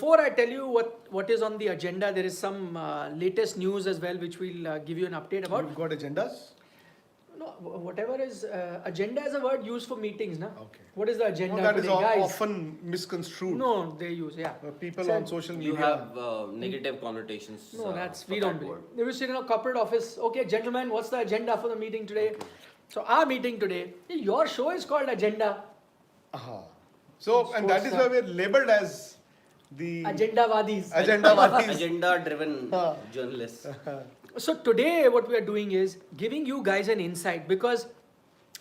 before I tell you what is on the agenda, there is some latest news as well, which we'll give you an update about. You've got agendas? No, whatever is agenda is a word used for meetings, na? Okay. What is the agenda No, that today, is guys? often misconstrued. No, they use, yeah. People So, on social media. You have negative connotations. No, that's for we that don't believe. word. They will sit in a corporate office. Okay, gentlemen, what's the agenda for the meeting today? Okay. So our meeting today, your show is called Agenda. Aha. So, and that is why we're labeled as the Agenda-vadis. Agenda-vadis. Agenda-driven journalists. So today what we are doing is giving you guys an insight, because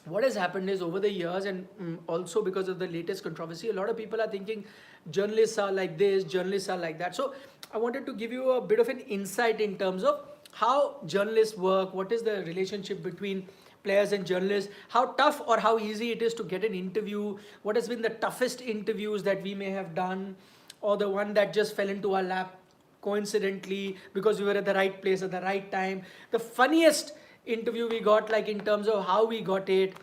what has happened is over the years, and also because of the latest controversy, a lot of people are thinking journalists are like this, journalists are like that. So I wanted to give you a bit of an insight in terms of how journalists work, what is the relationship between players and journalists, how tough or how easy it is to get an interview, what has been the toughest interviews that we may have done, or the one that just fell into our lap coincidentally because we were at the right place at the right time. The funniest interview we got, like in terms of how we got it,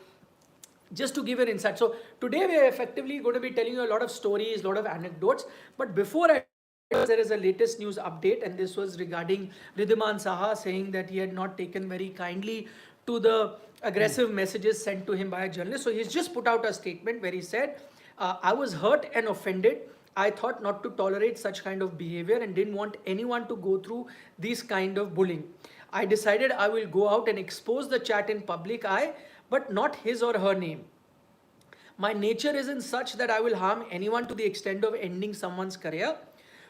just to give an insight. So today we are effectively going to be telling you a lot of stories, a lot of anecdotes. But before there is a latest news update, and this was regarding Ridhiman Saha saying that he had not taken very kindly to the aggressive messages sent to him by a journalist. So he's just put out a statement where he said, I was hurt and offended. I thought not to tolerate such kind of behavior and didn't want anyone to go through this kind of bullying. I decided I will go out and expose the chat in public eye, but not his or her name. My nature isn't such that I will harm anyone to the extent of ending someone's career.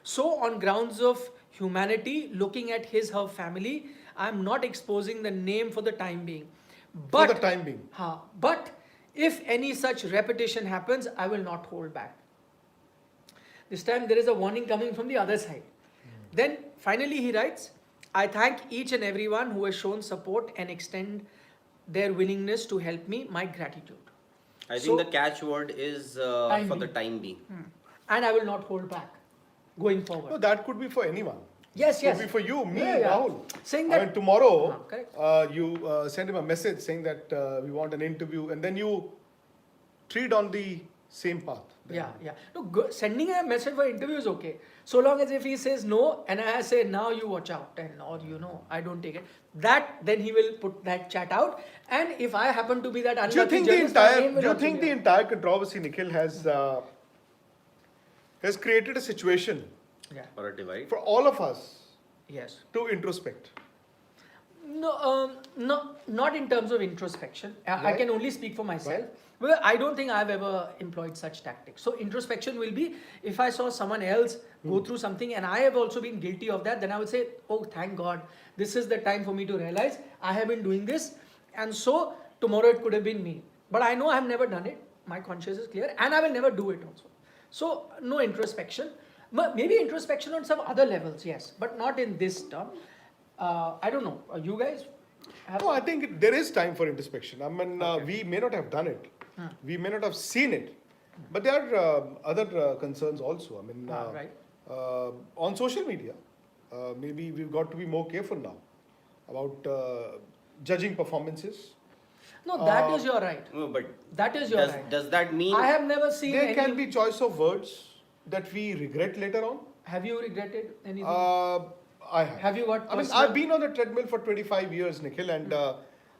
So on grounds of humanity, looking at his, her family, I'm not exposing the name for the time being. But, For the time being. But if any such repetition happens, I will not hold back. This time there is a warning coming from the other side. Then finally he writes, I thank each and everyone who has shown support and extend their willingness to help me. My gratitude. I think the catchword is for the time being. And I will not hold back going forward. No, that could be for anyone. Yes, yes. Could be for you, me, Yeah, yeah. Rahul. Saying I that- mean, tomorrow, correct. you send him a message saying that we want an interview, and then you treat on the same path. Yeah, yeah. No, sending a message for interview is okay. So long as if he says no, and I say now you watch out, and or I don't take it. Then he will put that chat out. And if I happen to be that unlucky Do you think journalist, my name will also be the out. entire controversy, Nikhil, has created a situation Yeah. Or a divide. for all of us Yes. to introspect? No, not in terms of introspection. I Right. can only speak for myself. Well, I don't think I've ever employed such tactics. So introspection will be if I saw someone else go through something and I have also been guilty of that, then I would say, oh, thank God, this is the time for me to realize I have been doing this. And so tomorrow it could have been me. But I know I have never done it. My conscience is clear and I will never do it also. So no introspection. Maybe introspection on some other levels, yes, but not in this term. I don't know. You guys have... No, I think there is time for introspection. I mean, we may not have done it. We may not have seen it. But there are other concerns also. I mean, right. on social media, maybe we've got to be more careful now about judging performances. No, that is your right. No, but That is your right. does that mean I have never seen There any... can be choice of words that we regret later on. Have you regretted anything? I have. Have you got I mean, personal- I've been on the treadmill for 25 years, Nikhil, and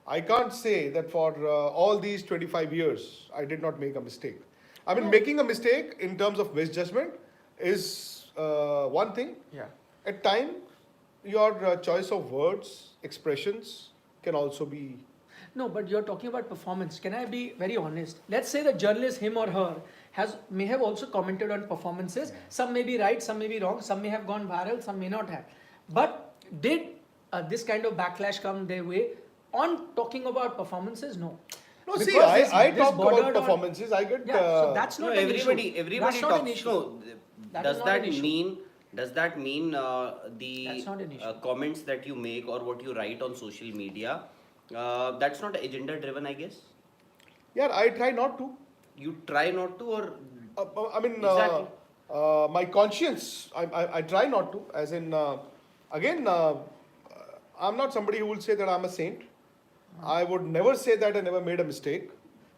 I can't say that for all these 25 years, I did not make a mistake. I mean, making a mistake in terms of misjudgment is one thing. Yeah. At time, your choice of words, expressions can also be... No, but you're talking about performance. Can I be very honest? Let's say the journalist, him or her, may have also commented on performances. Yeah. Some may be right, some may be wrong, some may have gone viral, some may not have. But did this kind of backlash come their way on talking about performances? No. No, Because see, I this talk bordered about on- performances. I get... Yeah, so that's no, not an issue. everybody That's not talks. an issue. No, That does is not that an issue. mean the That's not an issue. comments that you make or what you write on social media? That's not agenda driven, I guess. Yeah, I try not to. You try not to, or I mean, Exactly. my conscience, I try not to. As in, again, I'm not somebody who will say that I'm a saint. I would never say that I never made a mistake.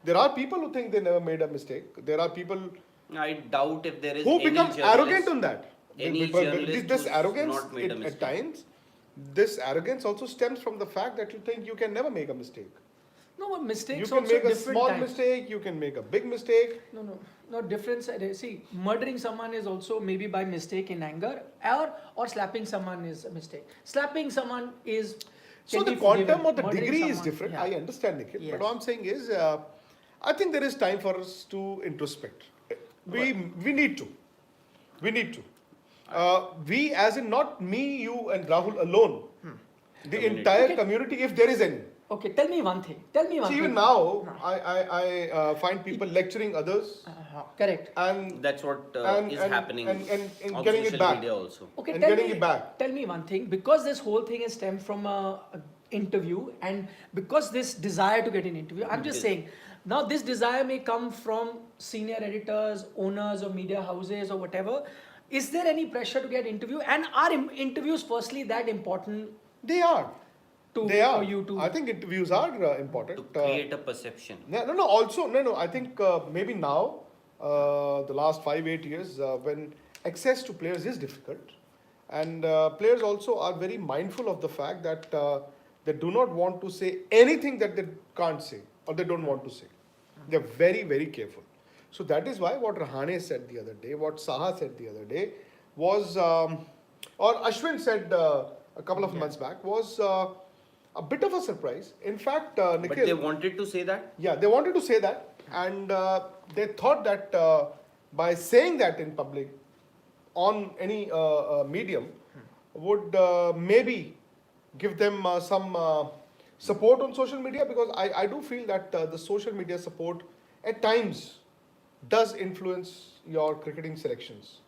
There are people who think they never made a mistake. There are people I doubt if there is who any become journalist- arrogant on that. Any But journalist this who's arrogance not made a at mistake. times, this arrogance also stems from the fact that you think you can never make a mistake. No, but You mistakes can also make a different small types. mistake, you can make a big mistake. No difference. See, murdering someone is also maybe by mistake in anger, or slapping someone is a mistake. Slapping someone is So can the be forgiven. quantum or the Murdering degree is someone, different. yeah. I understand, Nikhil. Yes. But what I'm saying is, I think there is time for us to introspect. We need to. We need to. We, as in not me, you, and Rahul alone. The Community. entire Okay. community, if there is any. Okay, tell me one thing. Tell me one See, thing. even now, I find people lecturing others Correct. and That's what is happening and on getting it social back. media also. Okay, And tell getting me, it back. Tell me one thing. Because this whole thing is stemmed from a interview, and because this desire to get an interview, I'm just Yes. saying. Now, this desire may come from senior editors, owners of media houses, or whatever. Is there any pressure to get interview? And are interviews firstly that important They are. They are. for you to? I think interviews are important. To create a perception. No. Also, no. I think maybe now, the last 5-8 years, when access to players is difficult, and players also are very mindful of the fact that they do not want to say anything that they can't say or they don't want to say. They're very, very careful. So that is why what Rahane said the other day, what Saha said the other day, was, or Ashwin said a couple of months back, was a bit of a surprise. In fact, Nikhil. But they wanted to say that. Yeah, they wanted to say that, and they thought that by saying that in public, on any medium, would maybe give them some support on social media, because I do feel that the social media support at times does influence your cricketing selections.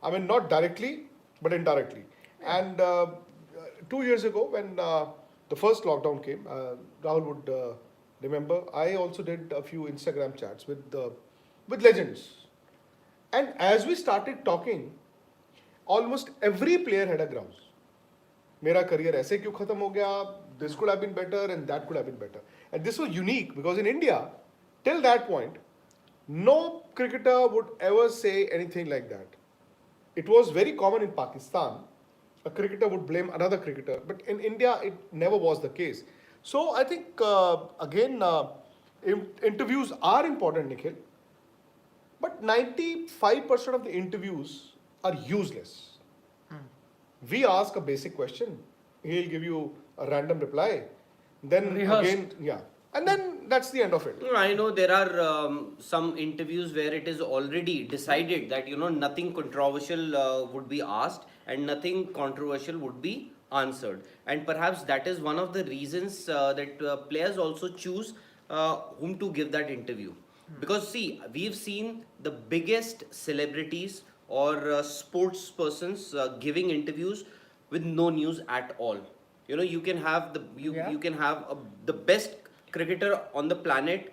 I mean, not directly, but indirectly. And 2 years ago, when the first lockdown came, Rahul would remember, I also did a few Instagram chats with legends. And as we started talking, almost every player had a grouse. मेरा career ऐसे क्यों खत्म हो गया? This could have been better and that could have been better. And this was unique because in India, till that point, no cricketer would ever say anything like that. It was very common in Pakistan. A cricketer would blame another cricketer, but in India, it never was the case. So I think again, interviews are important, Nikhil. But 95% of the interviews are useless. We ask a basic question, he'll give you a random reply. Then Rehearsed. again, yeah. And then that's the end of it. I know there are some interviews where it is already decided that nothing controversial would be asked and nothing controversial would be answered, and perhaps that is one of the reasons that players also choose whom to give that interview. Because see, we've seen the biggest celebrities or sports persons giving interviews with no news at all. You can have you can have the best cricketer on the planet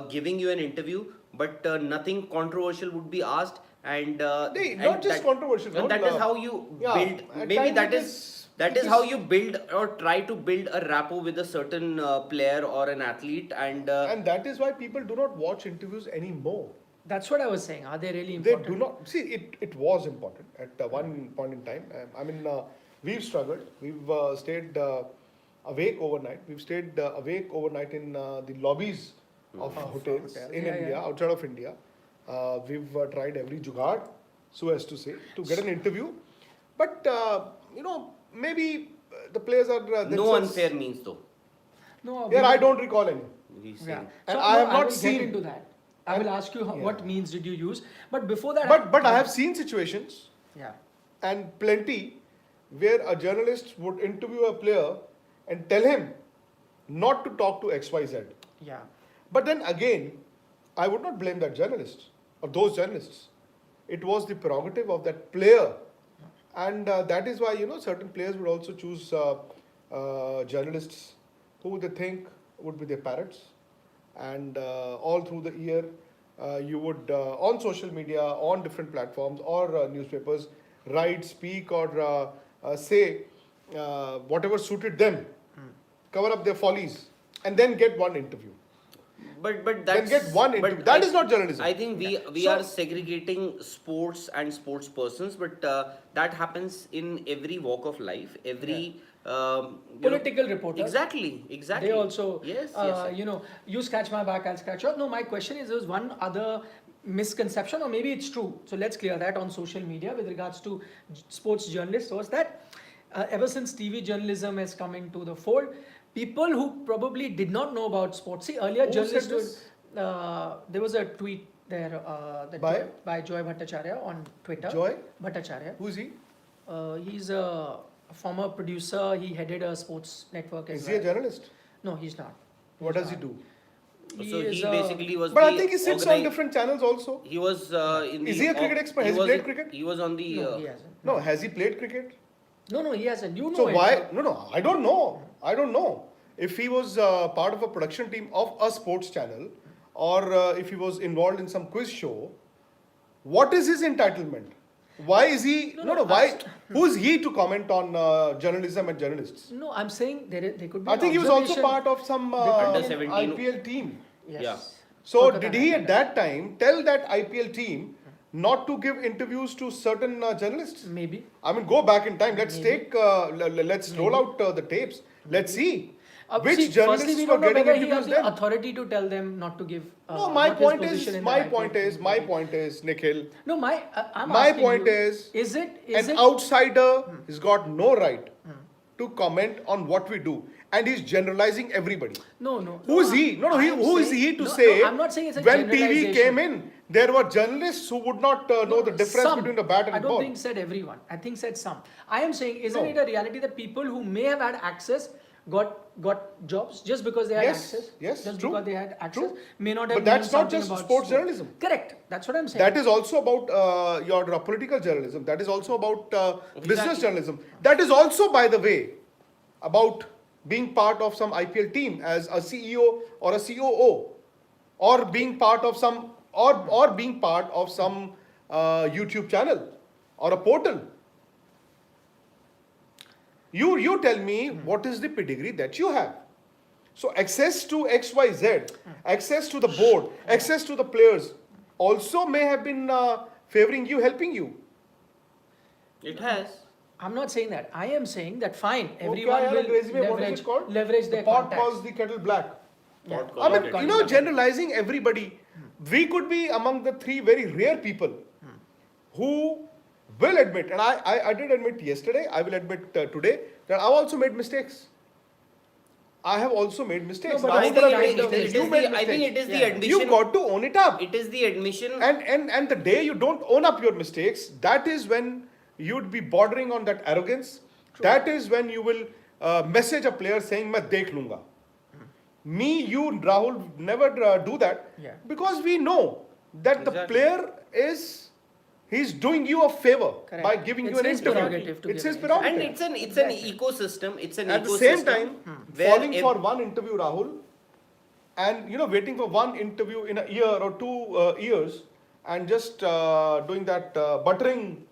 giving you an interview, but nothing controversial would be asked, and Not just controversial. and that is how you build. at Maybe times that it is that is how you build or try to build a rapport with a certain player or an athlete, and And that is why people do not watch interviews anymore. That's what I was saying. Are they really They important? do not see it. It was important at one point in time. I mean, we've struggled. We've stayed awake overnight. We've stayed awake overnight in the lobbies of hotels in India, outside of India. We've tried every jugaad, so as to say, to get an interview. But maybe the players are no themselves- unfair means though. No. Yeah, I don't recall any. He's Yeah. saying. And So, I have not will seen- get into that. I will ask you what means did you use, but before that. But I have seen situations Yeah. and plenty where a journalist would interview a player and tell him not to talk to XYZ. Yeah. But then again, I would not blame that journalist or those journalists. It was the prerogative of that player. And that is why, certain players would also choose journalists who they think would be their parrots. And all through the year, you would, on social media, on different platforms or newspapers, write, speak or say whatever suited them, cover up their follies, and then get one interview. But then that's get one interview. but That is not journalism. I think we So- are segregating sports and sports persons, but that happens in every walk of life. Every Political reporters. Exactly. They also, yes. you know, you scratch my back, I'll scratch yours. No, my question is, there's one other misconception, or maybe it's true. So let's clear that on social media with regards to sports journalists, was that ever since TV journalism has come into the fold, people who probably did not know about sports. See, earlier Who journalists said this? there was a tweet there that By? by Joy Bhattacharya on Twitter. Joy? Bhattacharya. Who is he? He's a former producer. He headed a sports network as Is well. he a journalist? No, he's not. What does he do? So is he a- basically was. But I the think he sits on different channels also. He was in the. Is he a cricket expert? Has he was played in- cricket? He was on the. No, he hasn't. No, has he played cricket? No, he hasn't. You know So it. why? No, I don't know. I don't know. If he was part of a production team of a sports channel, or if he was involved in some quiz show, what is his entitlement? Why is he? No, Why? Who is he to comment on journalism and journalists? No, I'm saying there could be. I an think he was also observation- part of some Under 17. IPL team. Yes. Yeah. So Kolkata did he Knight at that time tell that IPL team not to give interviews to certain journalists? Maybe. I mean, go back in time. Let's Maybe. take, let's roll out the tapes. Let's see which See, journalists firstly, we were don't know getting whether he interviews has the then. authority to tell them not to give. No, my what his point position is, in my the point IPL is, my point is, Nikhil. No, I'm My asking point you, is, an an outsider has got no right to comment on what we do, and he's generalizing everybody. No. Who is he? No, I'm who is saying- he to no, say? No, I'm not saying it's a when TV generalization. came in, there were journalists who would not know the difference Some. between a bat and I a don't ball. think said everyone. I think said some. I am saying, isn't No. it a reality that people who may have had access got jobs just because they had Yes, access? yes, Just true, because they had access true. may not have. But that's known not something just about sports sport. journalism. Correct. That's what I'm saying. That is also about your political journalism. That is also about business Exactly. journalism. That is also, by the way, about being part of some IPL team as a CEO or a COO, or being part of some or being part of some YouTube channel or a portal. You tell me what is the pedigree that you have. So access to XYZ, access to the board, access to the players also may have been favoring you, helping you. It has. I'm not saying that. I am saying that fine, Okay, everyone I will agree. What is it called? leverage The their pot contacts. calls the kettle black. Yeah. Pot I calls mean, the you kettle know, generalizing everybody, we could be among the three very rare people who will admit, and I did admit yesterday, I will admit today, that I've also made mistakes. I have also made mistakes. No, but Rahul I I think, Bhatt think made it, it is, is mistakes. You made I think it mistakes. is the Yeah. admission. You've got to own it up. It is the admission. And the day you don't own up your mistakes, that is when you'd be bordering on that arrogance. That is when you will message a player saying, "Main dekh lunga." Me, you, Rahul never do that Yeah. because we know that the Exactly. player he's doing you a favor Correct. by giving It's you an his interview. prerogative to It's give his it. prerogative. And it's an ecosystem. It's an At ecosystem. the same time, where falling ev- for one interview, Rahul, and waiting for one interview in a year or 2 years, and just doing that buttering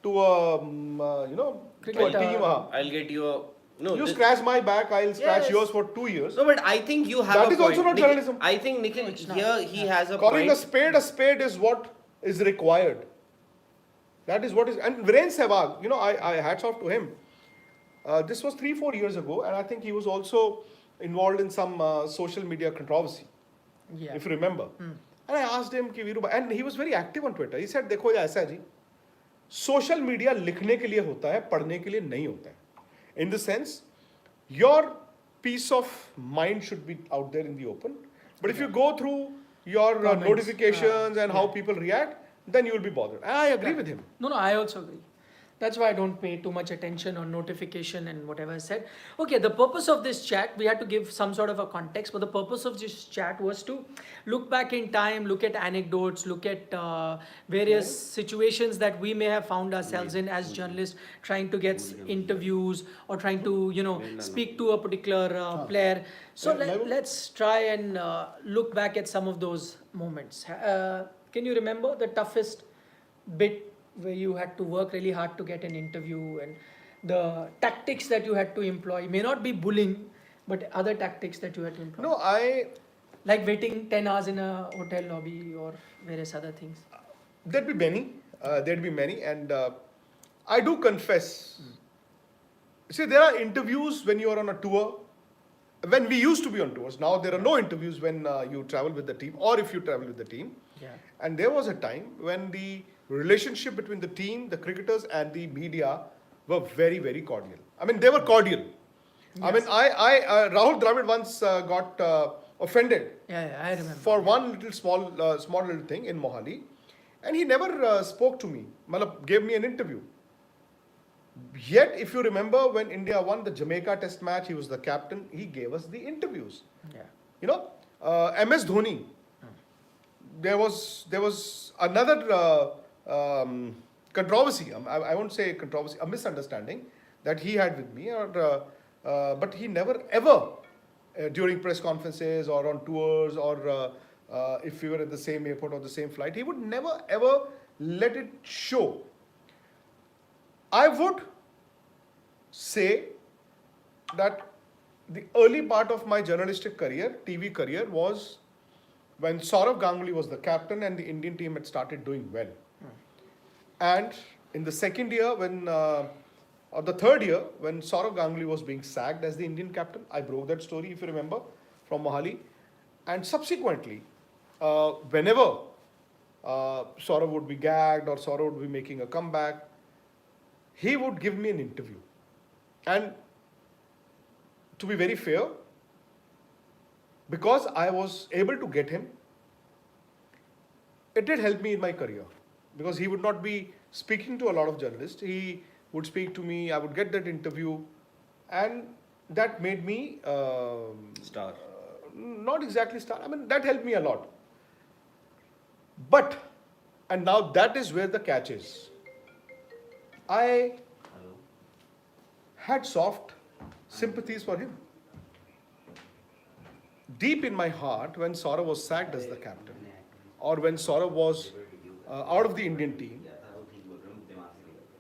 to a to a Cricket, team. I'll get you a no. You this- scratch my back, I'll scratch Yes. yours for 2 years. No, but I think you have That a is point. also not Nikhil, journalism. I think Nikhil it's not. here he has a Calling point. a spade is what is required. That is what is. And Viren Sehwag, I hats off to him. This was 3-4 years ago, and I think he was also involved in some social media controversy, Yeah. if you remember. And I asked him, कि Veeru, and he was very active on Twitter. He said, देखो ये ऐसा है जी, social media लिखने के लिए होता है, पढ़ने के लिए नहीं होता है. In the sense, your peace of mind should be out there in the open. But if you go through your Comments. notifications and how Yeah. people react, then you will be bothered. And I agree with him. No, I also agree. That's why I don't pay too much attention on notification and whatever I said. Okay, the purpose of this chat, we had to give some sort of a context, but the purpose of this chat was to look back in time, look at anecdotes, look at various situations that we may have found ourselves in as journalists, trying to get interviews or trying to, speak to a particular player. So let's try and look back at some of those moments. Can you remember the toughest bit where you had to work really hard to get an interview, and the tactics that you had to employ? May not be bullying, but other tactics that you had to employ. No, Like waiting 10 hours in a hotel lobby or various other things. There'd be many. There'd be many, and I do confess. See, there are interviews when you are on a tour. When we used to be on tours, now there are no interviews when you travel with the team, or if you travel with the team. Yeah. And there was a time when the relationship between the team, the cricketers, and the media were very, very cordial. I mean, they were cordial. I mean, Rahul Dravid once got offended Yeah, I remember. for one little small little thing in Mohali, and he never spoke to me. Malab gave me an interview. Yet, if you remember, when India won the Jamaica Test match, he was the captain. He gave us the interviews. Yeah. You know, MS Dhoni. There was another controversy. I won't say controversy, a misunderstanding that he had with me, but he never ever during press conferences or on tours or if we were at the same airport or the same flight, he would never ever let it show. I would say that the early part of my journalistic career, TV career, was when Saurav Ganguly was the captain and the Indian team had started doing well. And in the second year, or the third year, when Saurav Ganguly was being sacked as the Indian captain, I broke that story, if you remember, from Mohali. And subsequently, whenever Saurav would be gagged or Saurav would be making a comeback, he would give me an interview. And to be very fair, because I was able to get him, it did help me in my career. Because he would not be speaking to a lot of journalists. He would speak to me, I would get that interview, and that made me Star. not exactly star. I mean, that helped me a lot. But, and now that is where the catch is. I had soft sympathies for him. Deep in my heart, when Saurav was sacked as the captain, or when Saurav was out of the Indian team,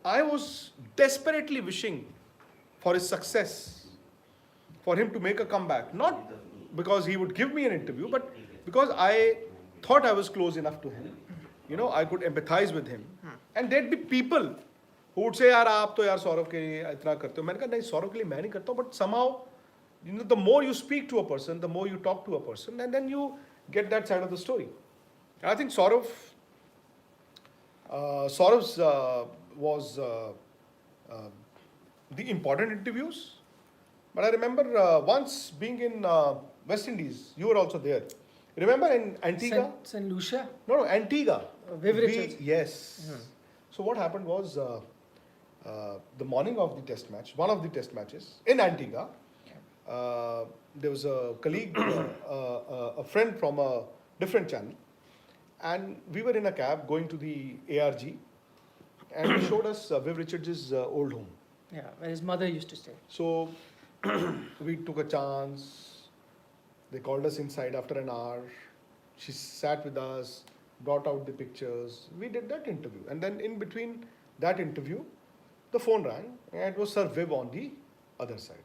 I was desperately wishing for his success, for him to make a comeback. Not because he would give me an interview, but because I thought I was close enough to him. You know, I could empathize with him. And there'd be people who would say, यार आप तो यार सौरव के लिए इतना करते हो. मैंने कहा नहीं, सौरव के लिए मैं नहीं करता हूँ, but somehow, you know, the more you speak to a person, the more you talk to a person, and then you get that side of the story. And I think Saurav's was the important interviews. But I remember once being in West Indies, you were also there. Remember in Antigua? St. Lucia? No, Antigua. Viv Richards. Yes. So what happened was the morning of the test match, one of the test matches in Antigua, there was a colleague, a friend from a different channel, and we were in a cab going to the ARG, and he showed us Viv Richards' old home. Yeah, where his mother used to stay. So we took a chance. They called us inside after an hour. She sat with us, brought out the pictures. We did that interview. And then in between that interview, the phone rang and it was Sir Viv on the other side.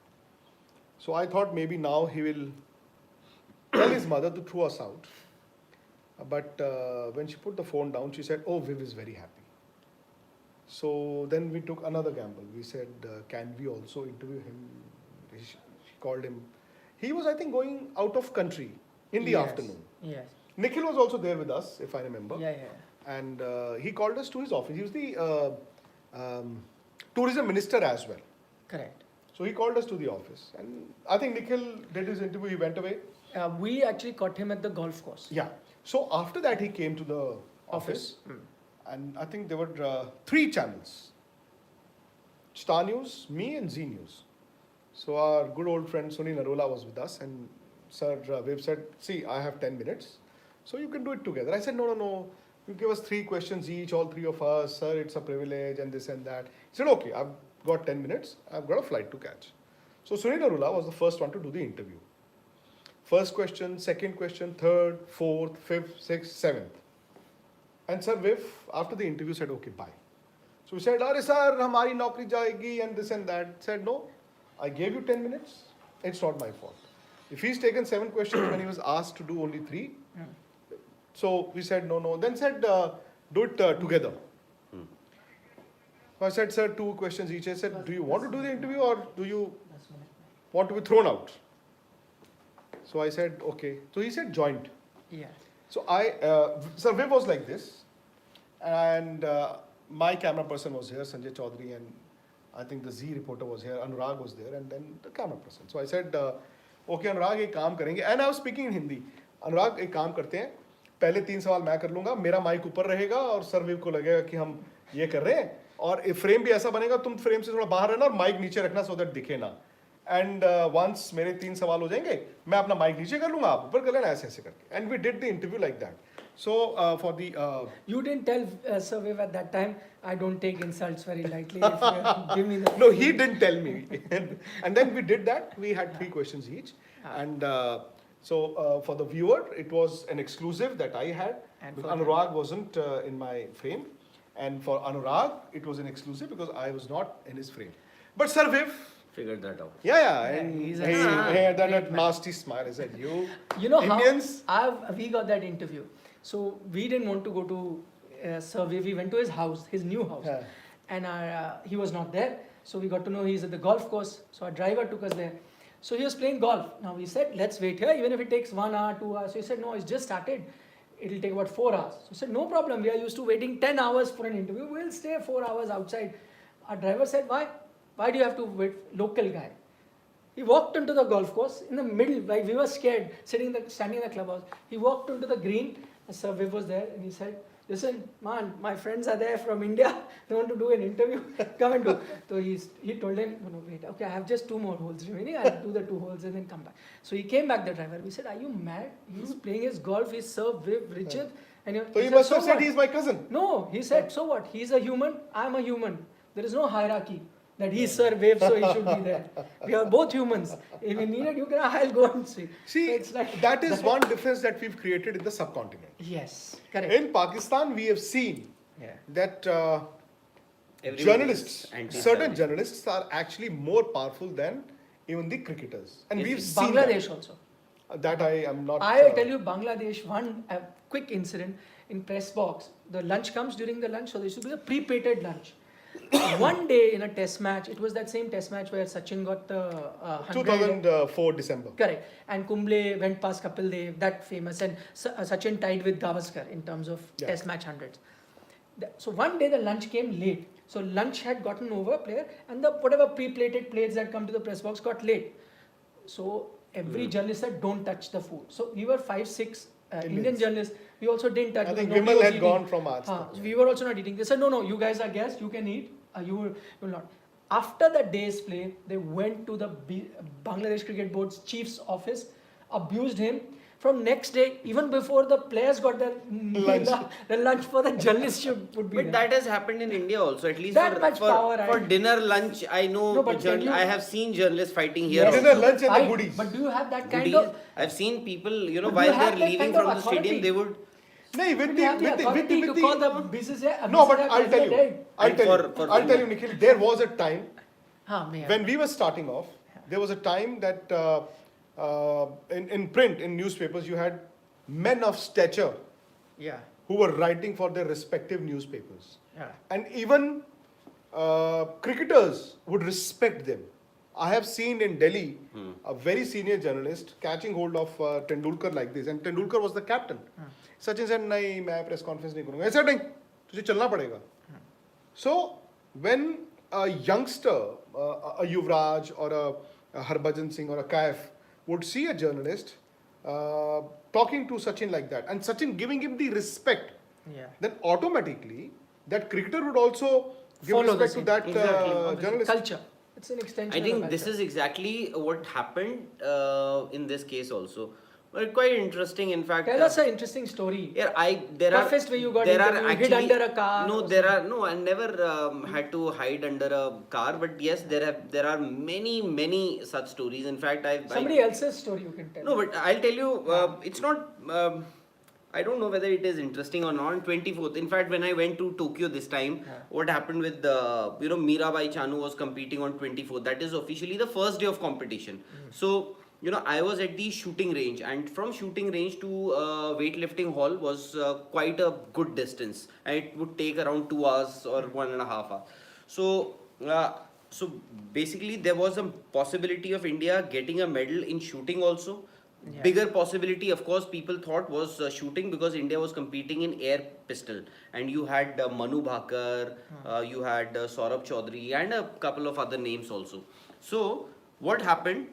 So I thought maybe now he will tell his mother to throw us out. But when she put the phone down, she said, oh, Viv is very happy. So then we took another gamble. We said, can we also interview him? She called him. He was, I think, going out of country in the afternoon. Yes. Nikhil was also there with us, if I remember. Yeah. And he called us to his office. He was the tourism minister as well. Correct. So he called us to the office. And I think Nikhil did his interview. He went away. We actually caught him at the golf course. Yeah. So after that, he came to the office. And I think there were 3 channels. Star News, me and Z News. So our good old friend Sunil Narula was with us, and Sir Viv said, see, I have 10 minutes, so you can do it together. I said, no, you give us 3 questions each, all 3 of us, sir, it's a privilege and this and that. He said, okay, I've got 10 minutes, I've got a flight to catch. So Sunil Narula was the first one to do the interview. First question, second question, third, fourth, fifth, sixth, seventh. And Sir Viv, after the interview, said, okay, bye. So we said, "Arey sir, hamari naukri jayegi," and this and that. Said, no, I gave you 10 minutes. It's not my fault. If he's taken 7 questions when he was asked to do only 3, so we said no. Then said do it together. So I said, sir, 2 questions each. I said, do you want to do the interview or do you want to be thrown out? So I said, okay. So he said joint. Yeah. So Sir Viv was like this, and my camera person was here, Sanjay Chaudhary, and I think the Z reporter was here, Anurag was there, and then the camera person. So I said, okay Anurag, एक काम करेंगे, and I was speaking in Hindi. Anurag, एक काम करते हैं, पहले 3 सवाल मैं कर लूँगा, मेरा माइक ऊपर रहेगा और सर विव को लगेगा कि हम ये कर रहे हैं, और फ्रेम भी ऐसा बनेगा, तुम फ्रेम से थोड़ा बाहर रहना और माइक नीचे रखना so that दिखे ना. And once मेरे 3 सवाल हो जाएंगे, मैं अपना माइक नीचे कर लूँगा, आप ऊपर कर लेना, ऐसे ऐसे करके. And we did the interview like that. So for the You didn't tell Sir Viv at that time, I don't take insults very lightly. If you give me the no, he didn't tell me. And then we did that. We had 3 questions each. And so for the viewer, it was an exclusive that I had. And Because for Anurag wasn't in my frame. And for Anurag, it was an exclusive because I was not in his frame. But Sir Viv, Figured that out. yeah, and he's he a- had that great man. nasty smile. I said, You know Indians. how we got that interview. So we didn't want to go to Sir Viv. We went to his house, his new house. Yeah. And he was not there. So we got to know he's at the golf course. So our driver took us there. So he was playing golf. Now we said, let's wait here, even if it takes 1 hour, 2 hours. So he said, no, it's just started. It'll take about 4 hours. So I said, no problem. We are used to waiting 10 hours for an interview. We'll stay 4 hours outside. Our driver said, why? Why do you have to wait? Local guy. He walked into the golf course in the middle, like we were scared, standing in the clubhouse. He walked into the green. Sir Viv was there, and he said, "Listen, man, my friends are there from India. They want to do an interview. Come and do." So he told him, "No, wait. Okay, I have just 2 more holes remaining. I'll do the 2 holes and then come back." So he came back. The driver. We said, "Are you mad? He's playing his golf. He's Sir Viv Richard." And So he said, must have "So said what?" he's my cousin. No, he said, so what? He's a human, I'm a human. There is no hierarchy that he's Sir Wave, so he should be there. We are both humans. If we need it, I'll go and see. See, So it's like that is one difference that we've created in the subcontinent. Yes, correct. In Pakistan, we have seen Yeah. that Everybody journalists, is anti-Islamic. certain journalists are actually more powerful than even the cricketers. And Yes, we've yes. seen Bangladesh also. that I am not. I'll tell you Bangladesh, one quick incident in press box. The lunch comes during the lunch, so there should be a pre-plated lunch. One day in a test match, it was that same test match where Sachin got the 100. 2004 December. Correct. And Kumble went past Kapil Dev, that famous. And Sachin tied with Gavaskar in terms of Yeah. test match hundreds. So one day the lunch came late. So lunch had gotten over a player and the whatever pre-plated plates that come to the press box got late. So every journalist said, don't touch the food. So we were 5-6 Indian Indians. journalists. We also didn't touch. I think because nobody Vimal was had eating. gone from AajTak. We were also not eating. They said, no, you guys are guests. You can eat. You will not. After the day's play, they went to the Bangladesh Cricket Board's chief's office, abused him. From next day, even before the players got their Lunch. the lunch for the journalists would be But there. that has happened in India also. At least That much power, for right? dinner, lunch, I know. No, but can you- I have seen journalists fighting here. Yes. also. Dinner, lunch and the Fine, goodies. But do you have that kind Goodies. of... I've seen people, But do you while have they're that leaving kind of from the stadium, authority? they would. No, with Do you have the authority to call the business? No, but I'll tell you. And I'll tell you, Nikhil. There was a time When when we were starting off. There was a time that in print, in newspapers, you had men of stature Yeah. who were writing for their respective newspapers. Yeah. And even cricketers would respect them. I have seen in Delhi a very senior journalist catching hold of Tendulkar like this, and Tendulkar was the captain. Sachin said, "नहीं, मैं press conference नहीं करूँगा." ऐसा नहीं, तुझे चलना पड़ेगा. So when a youngster, a Yuvraj or a Harbhajan Singh or a Kaif would see a journalist talking to Sachin like that, and Sachin giving him the respect, Yeah. then automatically that cricketer would also give Follow the respect to same. that Exactly. journalist. Culture. It's an extension I of the think this culture. is exactly what happened in this case also. But quite interesting, in fact. Tell us an interesting story. Yeah, there Toughest are. way you got there interviewed, are hid actually, under a car No, or there are no. I never had to hide under a car, but yes, there are many such stories. In fact, Somebody else's story you can tell. No, but I'll tell you, it's not. I don't know whether it is interesting or not. On 24th, in fact, when I went to Tokyo this time, what happened with Mirabai Chanu was competing on 24th. That is officially the first day of competition. So I was at the shooting range, and from shooting range to weightlifting hall was quite a good distance, and it would take around 2 hours or 1.5 hours. So, so basically, there was a possibility of India getting a medal in shooting also. Yeah. Bigger possibility, of course, people thought was shooting, because India was competing in air pistol, and you had Manu Bhakar, you had Saurabh Chaudhary, and a couple of other names also. So what happened?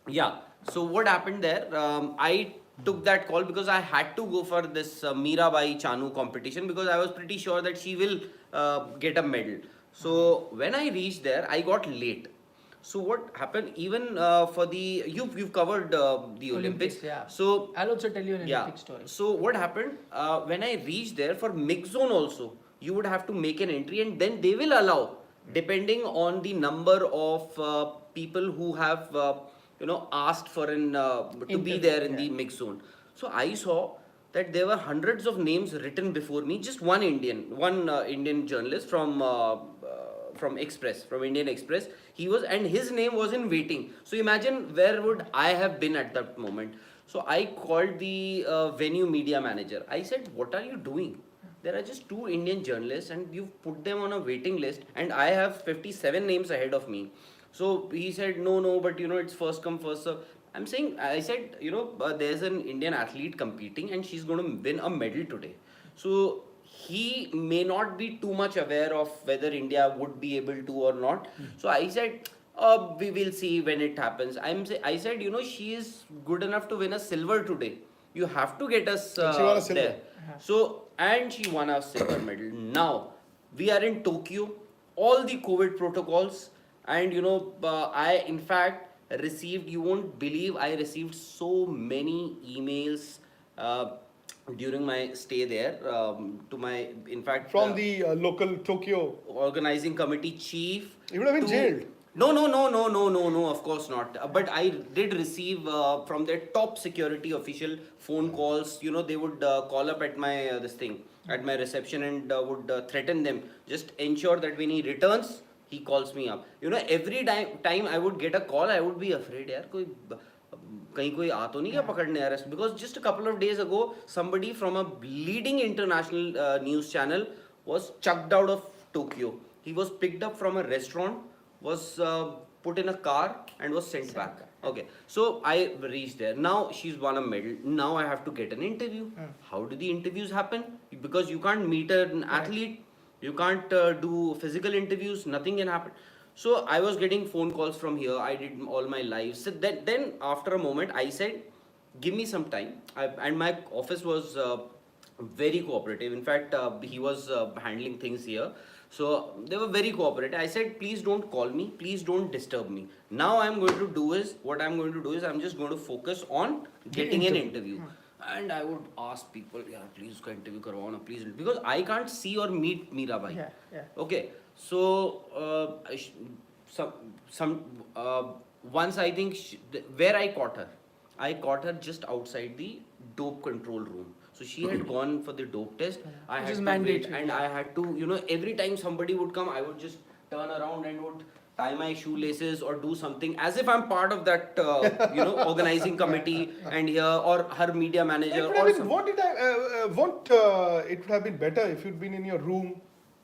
Yeah. So what happened there? I took that call because I had to go for this Mirabai Chanu competition, because I was pretty sure that she will get a medal. So when I reached there, I got late. So what happened? Even for the you've covered the Olympics. Yeah. So I'll also tell you an yeah. Olympic story. So what happened? When I reached there for mix zone also, you would have to make an entry, and then they will allow, depending on the number of people who have asked for an to be there in the mix zone. So I saw that there were hundreds of names written before me. Just one Indian journalist from Express, from Indian Express. He was, and his name was in waiting. So imagine where would I have been at that moment. So I called the venue media manager. I said, "What are you doing? There are just two Indian journalists, and you've put them on a waiting list, and I have 57 names ahead of me." So he said, "No, but it's first come first serve." I said, there's an Indian athlete competing, and she's going to win a medal today. So he may not be too much aware of whether India would be able to or not. So I said, we will see when it happens. I said, she is good enough to win a silver today. You have to get us And she won a silver. there. So, and she won a silver medal. Now, we are in Tokyo, all the COVID protocols, and I in fact received, you won't believe, I received so many emails during my stay there, to my, in fact, From the local Tokyo. organizing committee chief. You would have been to- jailed. No, of course not. But I did receive from their top security official phone calls. They would call up at my at my reception, and would threaten them. Just ensure that when he returns, he calls me up. Every time I would get a call, I would be afraid, yaar, कहीं कोई आ तो नहीं क्या पकड़ने arrest, because just a couple of days ago somebody from a leading international news channel was chucked out of Tokyo. He was picked up from a restaurant, was put in a car, and was sent back. Okay, so I reached there. Now she's won a medal. Now I have to get an interview. How do the interviews happen? Because you can't meet an athlete, you can't do physical interviews, nothing can happen. So I was getting phone calls from here. I did all my lives. So then after a moment, I said, "Give me some time." And my office was very cooperative. In fact, he was handling things here. So they were very cooperative. I said, "Please don't call me. Please don't disturb me. Now what I'm going to do is I'm just going to focus on getting an interview." And I would ask people, "Yeah, please ka interview karwao na, please," because I can't see or meet Mirabai. Yeah. Okay, so once I think where I caught her just outside the dope control room. So she had gone for the dope test. I Which had is to mandatory, wait, and I had to, every time somebody would come, I would just turn around and would tie my shoelaces or do something as if I'm part of that, organizing committee and here, or her media manager or something. It would have been better if you'd been in your room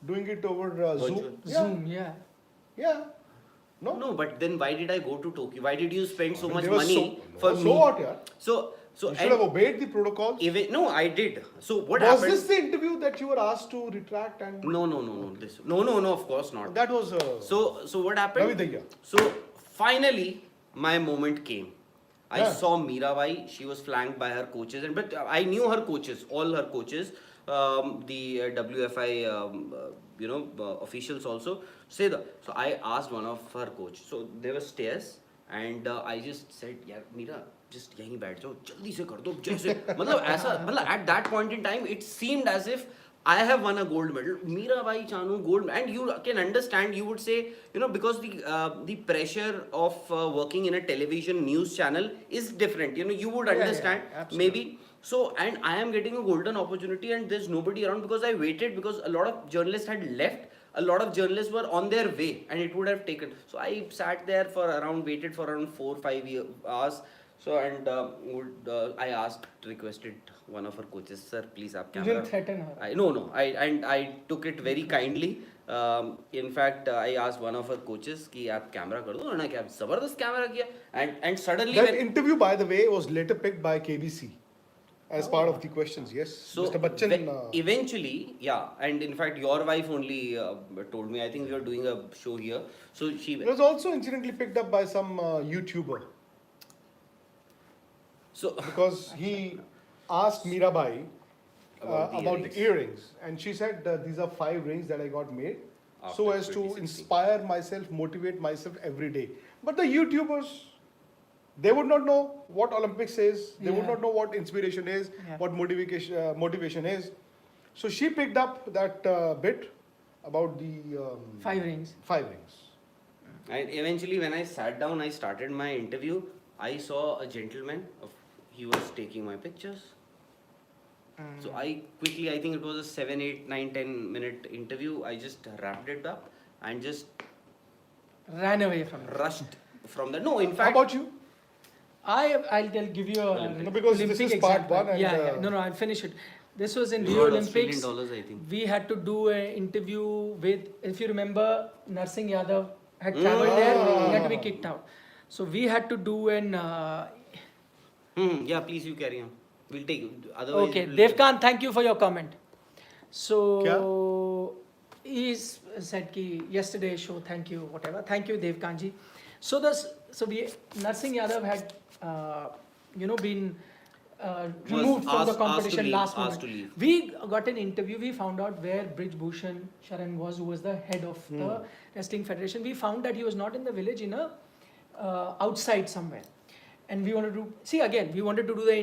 doing it over Zoom. Zoom, yeah. Yeah. No. No, but then why did I go to Tokyo? Why did you spend so much There was money so for me? what, yeah? So You should have obeyed the protocols. even no, I did. So what Was happened? this the interview that you were asked to retract and? No. Of course not. That was. So what happened? Ravidaya. So finally, my moment came. I Yeah. saw Mirabai. She was flanked by her coaches, but I knew her coaches, all her coaches, the WFI, officials also. So I asked one of her coach. So there were stairs, and I just said, "Yeah, Mira, just यहीं बैठ जाओ, जल्दी से कर दो, जैसे at that point in time, it seemed as if I have won a gold medal. Mirabai Chanu gold, and you can understand. You would say, because the pressure of working in a television news channel is different. You would understand maybe. So, and I am getting a golden opportunity, and there's nobody around because I waited, because a lot of journalists had left. a lot of journalists were on their way, and it would have taken. So I sat there waited for around 4 5 hours. So and I requested one of her coaches, sir, please, aap You camera. didn't threaten her. No. I took it very kindly. In fact, I asked one of her coaches कि आप camera कर दो, उन्होंने क्या जबरदस्त camera किया, and suddenly That when, interview, by the way, was later picked by KBC as part of the questions. Yes, so Mr. Bachchan. eventually, yeah, and in fact your wife only told me. I think we are doing a show here, so she. It was also incidentally picked up by some YouTuber So because he asked Mirabai About the about earrings. the earrings, and she said these are 5 rings that I got made so After as to 2016. inspire myself, motivate myself every day. But the YouTubers, they would not know what Olympics is. They would Yeah. not know what inspiration is, Yeah. what motivation is. So she picked up that bit about the 5 rings. 5 rings. and eventually when I sat down, I started my interview. I saw a gentleman. He was taking my pictures. So I quickly, I think it was a 7, 8, 9, 10 minute interview. I just wrapped it up and just Ran away from it. rushed from the. No, in How fact, about you? I'll give you a Olympic. No, because this Olympic is part example. one and, yeah. No, I'll finish it. This was in we Rio got Australian Olympics. dollars, I think. We had to do an interview with, if you remember, Narsingh Yadav had travelled there. He had to be kicked out. So we had to do an. Yeah, please, you carry on. We'll take it. Otherwise, Okay, it will- Devkan, thank you for your comment. So he said ki yesterday show, thank you, whatever. Thank you, Devkan ji. So Narsingh Yadav had been removed from the competition last asked to moment. leave. We got an interview. We found out where Brij Bhushan Sharan was, who was the head of the wrestling federation. We found that he was not in the village, in a outside somewhere. And we wanted to see again. We wanted to do the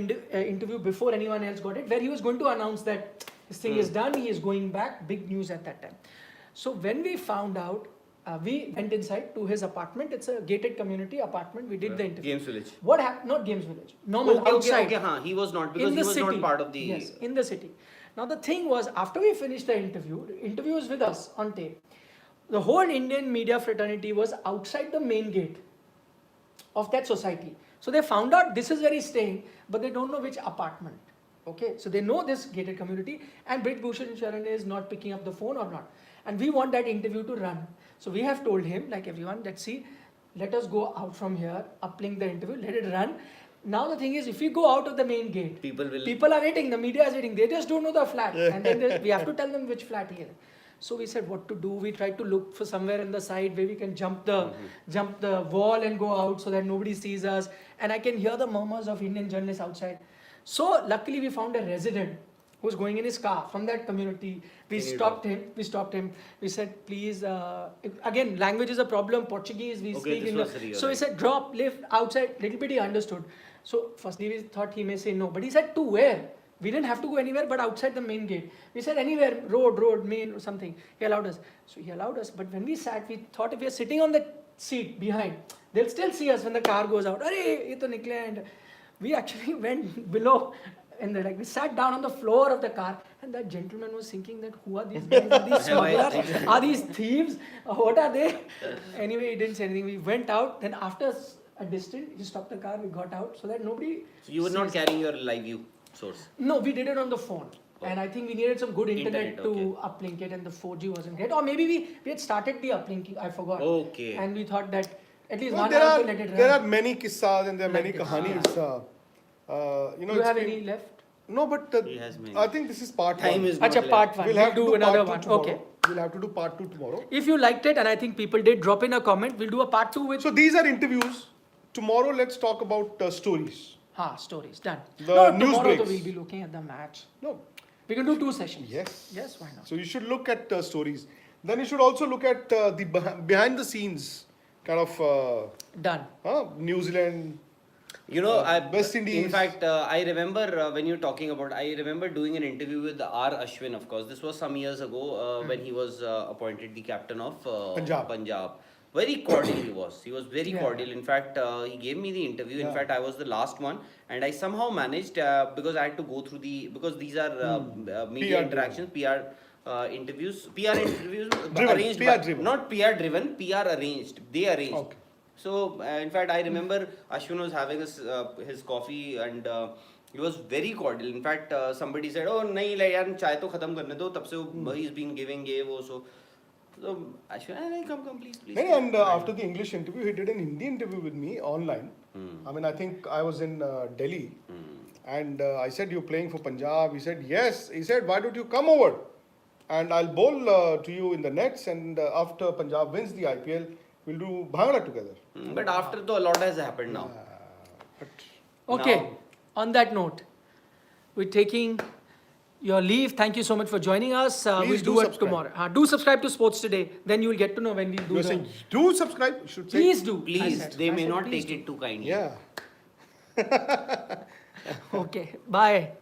interview before anyone else got it, where he was going to announce that this thing is done. He is going back. Big news at that time. So when we found out, we went inside to his apartment. It's a gated community apartment. We did the interview. Games Village. What happened? Not Games Village. Normal outside. Okay, हाँ, he was not, because in he the was city. not part of the. Yes, in the city. Now the thing was, after we finished the interview was with us on tape. The whole Indian media fraternity was outside the main gate of that society. So they found out this is where he's staying, but they don't know which apartment. Okay, so they know this gated community, and Brij Bhushan Sharan is not picking up the phone or not. And we want that interview to run. So we have told him, like everyone, let's see, let us go out from here, uplink the interview, let it run. Now the thing is, if we go out of the main gate, people are waiting, the media is waiting, they just don't know the flat. And then we have to tell them which flat he is. So we said what to do. We tried to look for somewhere in the side where we can jump the wall and go out so that nobody sees us. And I can hear the murmurs of Indian journalists outside. So luckily we found a resident who was going in his car from that community. We stopped him. We said, please, again, language is a problem. Portuguese, we speak English. So we said, drop, lift, outside. Little bit he understood. So firstly we thought he may say no. But he said, to where? We didn't have to go anywhere but outside the main gate. We said anywhere, road, main or something. He allowed us. So he allowed us. But when we sat, we thought if we are sitting on the seat behind, they'll still see us when the car goes out. Arey, ye to nikle. And we actually went below. And we sat down on the floor of the car, and that gentleman was thinking that who are these guys? Are these smugglers? Are these thieves? What are they? Anyway, he didn't say anything. We went out. Then after a distance, he stopped the car. We got out so that nobody. So you were not carrying your live view source? No, we did it on the phone. And I think we needed some good internet to uplink it, and the 4G wasn't great. Or maybe we had started the uplinking, I forgot. Okay. And we thought that at least Well, one hour to let it run. there are many kissas and there are Like many this. kahanis. Do you it's have been- any left? No, but He has many. I think this is part Time one. is not Acha, left. part one. We'll have to do do another part one. two tomorrow. Okay. We'll have to do part 2 tomorrow. If you liked it, and I think people did, drop in a comment. We'll do a part 2 with So these are interviews. Tomorrow, let's talk about stories. stories. Done. The no, news tomorrow breaks. we'll be looking at the match. No. We can do 2 sessions. Yes. Yes, why not? So you should look at stories. Then you should also look at the behind the scenes kind of Done. New Zealand. You know, West Indies. In fact, I remember when you're talking about, I remember doing an interview with R. Ashwin, of course. This was some years ago when he was appointed the captain of Punjab. Very cordial he was. He was very cordial. In fact, he gave me the interview. In fact, I was the last one. And I somehow managed, because I had to go through because these are media PR interactions, PR. interviews, PR interviews Driven, arranged, PR by, driven. not PR driven, PR arranged. They arranged. Okay. So in fact, I remember Ashwin was having his coffee and he was very cordial. In fact, somebody said, "Oh, nahi le yaar, chai to khatam karne do." Tab se he's been giving ye wo so. So Ashwin, come, please. Yeah, and after the English interview, he did an Hindi interview with me online. I mean, I think I was in Delhi, and I said, "You're playing for Punjab." He said, "Yes." He said, "Why don't you come over, and I'll bowl to you in the nets, and after Punjab wins the IPL, we'll do Bhangra together." But after though, a lot has happened now. But Okay, Now- on that note, we're taking your leave. Thank you so much for joining us. Please We'll do do it subscribe. tomorrow. Do subscribe to Sports Today. Then you will get to know when we do you're the... saying, do subscribe. You should say. Please do. I Please, said. they I may said not please take it too kindly. Yeah. do. Okay, bye.